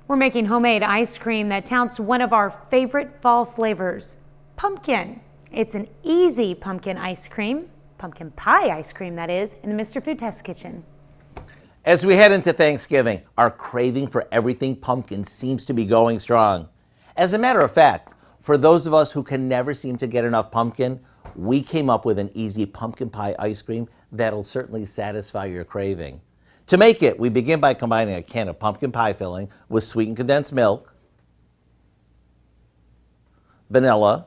We're making homemade ice cream that touts one of our favorite fall flavors, pumpkin. It's an easy pumpkin ice cream, pumpkin pie ice cream that is, in the Mr. Food Test Kitchen. As we head into Thanksgiving, our craving for everything pumpkin seems to be going strong. As a matter of fact, for those of us who can never seem to get enough pumpkin, we came up with an easy pumpkin pie ice cream that'll certainly satisfy your craving. To make it, we begin by combining a can of pumpkin pie filling with sweetened condensed milk, vanilla,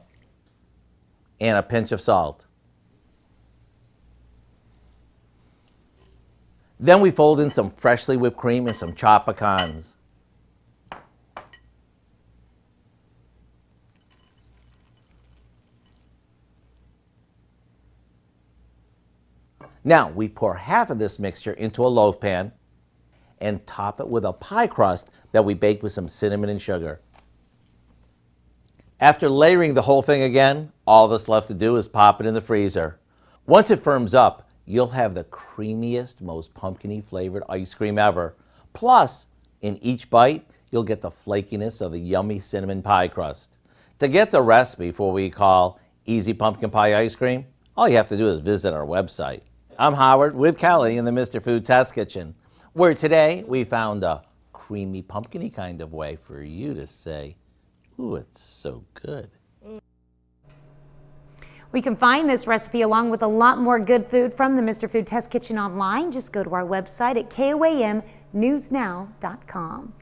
and a pinch of salt. Then we fold in some freshly whipped cream and some chopped pecans. Now we pour half of this mixture into a loaf pan and top it with a pie crust that we bake with some cinnamon and sugar. After layering the whole thing again, all that's left to do is pop it in the freezer. Once it firms up, you'll have the creamiest, most pumpkin-y flavored ice cream ever. Plus, in each bite, you'll get the flakiness of the yummy cinnamon pie crust. To get the recipe for what we call Easy Pumpkin Pie Ice Cream, all you have to do is visit our website. I'm Howard with Kelly in the Mr. Food Test Kitchen, where today we found a creamy, pumpkin-y kind of way for you to say, ooh, it's so good. We can find this recipe along with a lot more good food from the Mr. Food Test Kitchen online. Just go to our website at KOAMnewsnow.com.